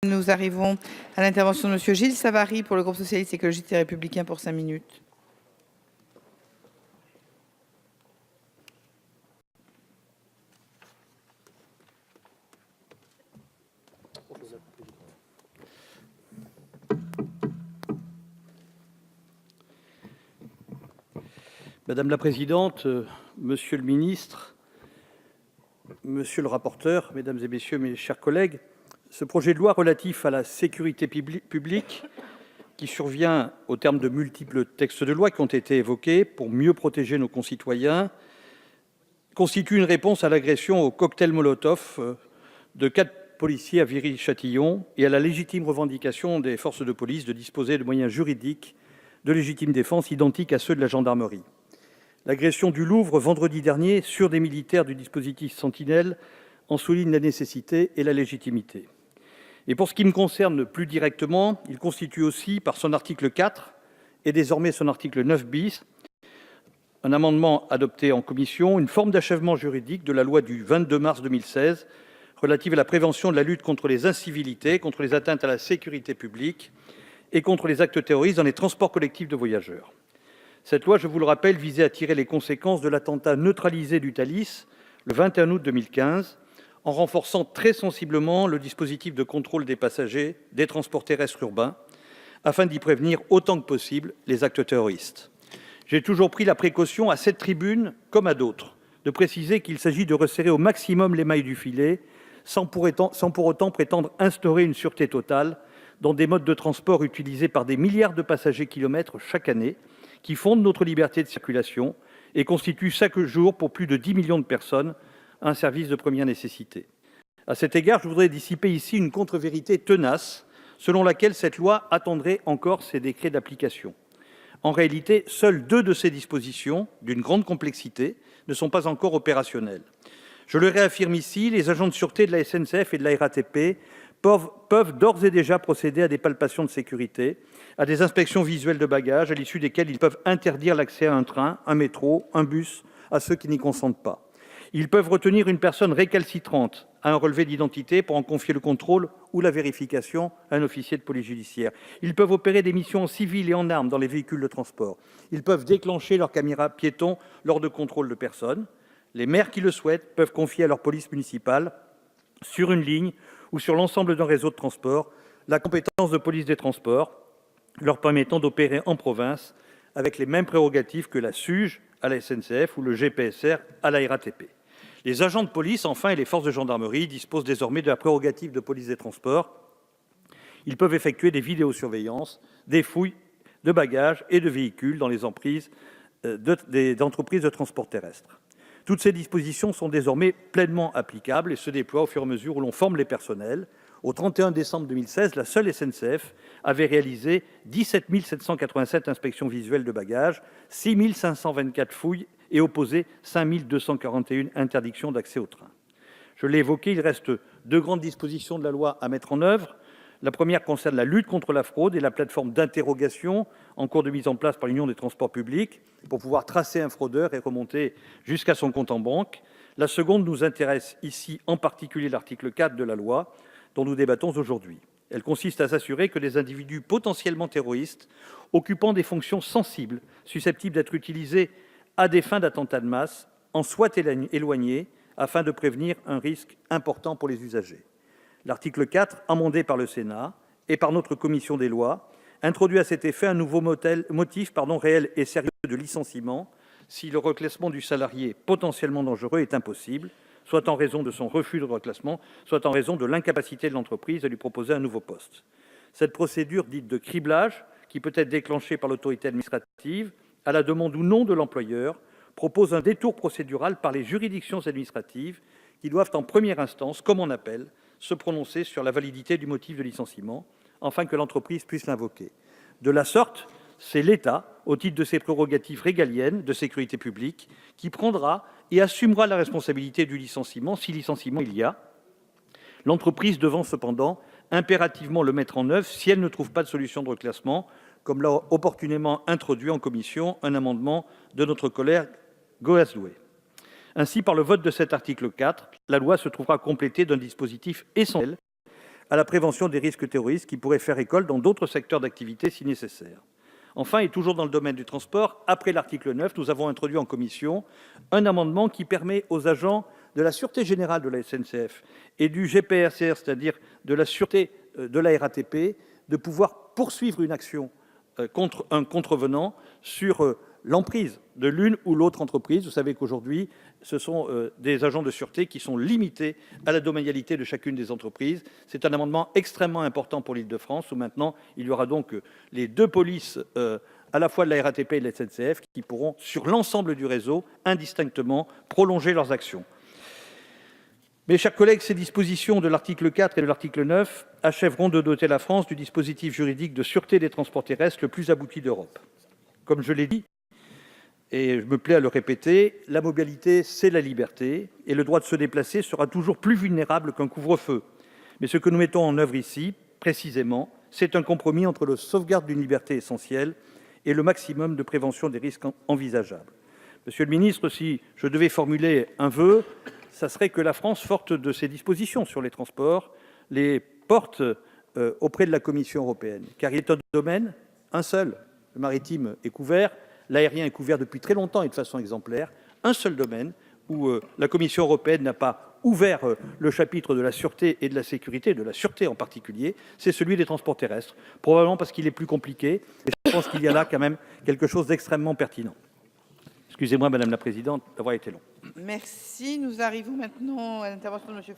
Nous arrivons à l'intervention de Monsieur Gilles Savary pour le groupe socialiste, écologiste et républicain pour 5 minutes. Madame la présidente, monsieur le ministre, monsieur le rapporteur, mesdames et messieurs, mes chers collègues, ce projet de loi relatif à la sécurité publique, qui survient au terme de multiples textes de loi qui ont été évoqués pour mieux protéger nos concitoyens, constitue une réponse à l'agression au cocktail Molotov de 4 policiers à Viry-Châtillon et à la légitime revendication des forces de police de disposer de moyens juridiques de légitime défense identiques à ceux de la gendarmerie. L'agression du Louvre vendredi dernier sur des militaires du dispositif Sentinelle en souligne la nécessité et la légitimité. Et pour ce qui me concerne plus directement, il constitue aussi, par son article 4 et désormais son article 9 bis, un amendement adopté en commission, une forme d'achèvement juridique de la loi du 22 mars 2016 relative à la prévention de la lutte contre les incivilités, contre les atteintes à la sécurité publique et contre les actes terroristes dans les transports collectifs de voyageurs. Cette loi, je vous le rappelle, visait à tirer les conséquences de l'attentat neutralisé du Thalys le 21 août 2015, en renforçant très sensiblement le dispositif de contrôle des passagers des transports terrestres urbains, afin d'y prévenir autant que possible les actes terroristes. J'ai toujours pris la précaution, à cette tribune comme à d'autres, de préciser qu'il s'agit de resserrer au maximum les mailles du filet, sans pour autant prétendre instaurer une sûreté totale dans des modes de transport utilisés par des milliards de passagers kilomètres chaque année, qui fondent notre liberté de circulation et constituent chaque jour, pour plus de 10 millions de personnes, un service de première nécessité. À cet égard, je voudrais dissiper ici une contre-vérité tenace, selon laquelle cette loi attendrait encore ses décrets d'application. En réalité, seules 2 de ces dispositions, d'une grande complexité, ne sont pas encore opérationnelles. Je le réaffirme ici, les agents de sûreté de la SNCF et de la RATP peuvent d'ores et déjà procéder à des palpations de sécurité, à des inspections visuelles de bagages, à l'issue desquelles ils peuvent interdire l'accès à un train, un métro, un bus, à ceux qui n'y consentent pas. Ils peuvent retenir une personne récalcitrante à un relevé d'identité pour en confier le contrôle ou la vérification à un officier de police judiciaire. Ils peuvent opérer des missions en civil et en armes dans les véhicules de transport. Ils peuvent déclencher leur caméra piéton lors de contrôles de personnes. Les maires qui le souhaitent peuvent confier à leur police municipale, sur une ligne ou sur l'ensemble d'un réseau de transport, la compétence de police des transports, leur permettant d'opérer en province avec les mêmes prérogatives que la SUGE à la SNCF ou le GPSR à la RATP. Les agents de police, enfin, et les forces de gendarmerie disposent désormais de la prérogative de police des transports. Ils peuvent effectuer des vidéosurveillances, des fouilles de bagages et de véhicules dans les emprises d'entreprises de transport terrestre. Toutes ces dispositions sont désormais pleinement applicables et se déploient au fur et à mesure où l'on forme les personnels. Au 31 décembre 2016, la seule SNCF avait réalisé 17 787 inspections visuelles de bagages, 6 524 fouilles et opposé 5 241 interdictions d'accès au train. Je l'ai évoqué, il reste 2 grandes dispositions de la loi à mettre en œuvre. La première concerne la lutte contre la fraude et la plateforme d'interrogation en cours de mise en place par l'Union des transports publics pour pouvoir tracer un fraudeur et remonter jusqu'à son compte en banque. La seconde nous intéresse ici en particulier l'article 4 de la loi dont nous débattons aujourd'hui. Elle consiste à s'assurer que des individus potentiellement terroristes, occupant des fonctions sensibles, susceptibles d'être utilisées à des fins d'attentat de masse, en soient éloignés afin de prévenir un risque important pour les usagers. L'article 4, amendé par le Sénat et par notre commission des lois, introduit à cet effet un nouveau motif réel et sérieux de licenciement si le reclassement du salarié potentiellement dangereux est impossible, soit en raison de son refus de reclassement, soit en raison de l'incapacité de l'entreprise à lui proposer un nouveau poste. Cette procédure dite de criblage, qui peut être déclenchée par l'autorité administrative, à la demande ou non de l'employeur, propose un détour procédural par les juridictions administratives qui doivent en première instance, comme en appel, se prononcer sur la validité du motif de licenciement, afin que l'entreprise puisse l'invoquer. De la sorte, c'est l'État, au titre de ses prérogatives régaliennes de sécurité publique, qui prendra et assumera la responsabilité du licenciement, si licenciement il y a, l'entreprise devant cependant impérativement le mettre en œuvre si elle ne trouve pas de solution de reclassement, comme l'a opportunément introduit en commission un amendement de notre collègue Goazdoué. Ainsi, par le vote de cet article 4, la loi se trouvera complétée d'un dispositif essentiel à la prévention des risques terroristes qui pourraient faire école dans d'autres secteurs d'activité si nécessaire. Enfin, et toujours dans le domaine du transport, après l'article 9, nous avons introduit en commission un amendement qui permet aux agents de la Sûreté générale de la SNCF et du GPSR, c'est-à-dire de la Sûreté de la RATP, de pouvoir poursuivre une action contre un contrevenant sur l'emprise de l'une ou l'autre entreprise. Vous savez qu'aujourd'hui, ce sont des agents de sûreté qui sont limités à la domanialité de chacune des entreprises. C'est un amendement extrêmement important pour l'Île-de-France, où maintenant, il y aura donc les deux polices, à la fois de la RATP et de la SNCF, qui pourront, sur l'ensemble du réseau, indistinctement, prolonger leurs actions. Mes chers collègues, ces dispositions de l'article 4 et de l'article 9 achèveront de doter la France du dispositif juridique de sûreté des transports terrestres le plus abouti d'Europe. Comme je l'ai dit, et je me plais à le répéter, la mobilité, c'est la liberté, et le droit de se déplacer sera toujours plus vulnérable qu'un couvre-feu. Mais ce que nous mettons en œuvre ici, précisément, c'est un compromis entre la sauvegarde d'une liberté essentielle et le maximum de prévention des risques envisageables. Monsieur le ministre, si je devais formuler un vœu, ça serait que la France, forte de ces dispositions sur les transports, les porte auprès de la Commission européenne. Car il est un domaine, un seul, le maritime est couvert, l'aérien est couvert depuis très longtemps et de façon exemplaire, un seul domaine où la Commission européenne n'a pas ouvert le chapitre de la sûreté et de la sécurité, de la sûreté en particulier, c'est celui des transports terrestres, probablement parce qu'il est plus compliqué, et je pense qu'il y a là quand même quelque chose d'extrêmement pertinent. Excusez-moi, Madame la Présidente, d'avoir été long. Merci. Nous arrivons maintenant à l'intervention de M.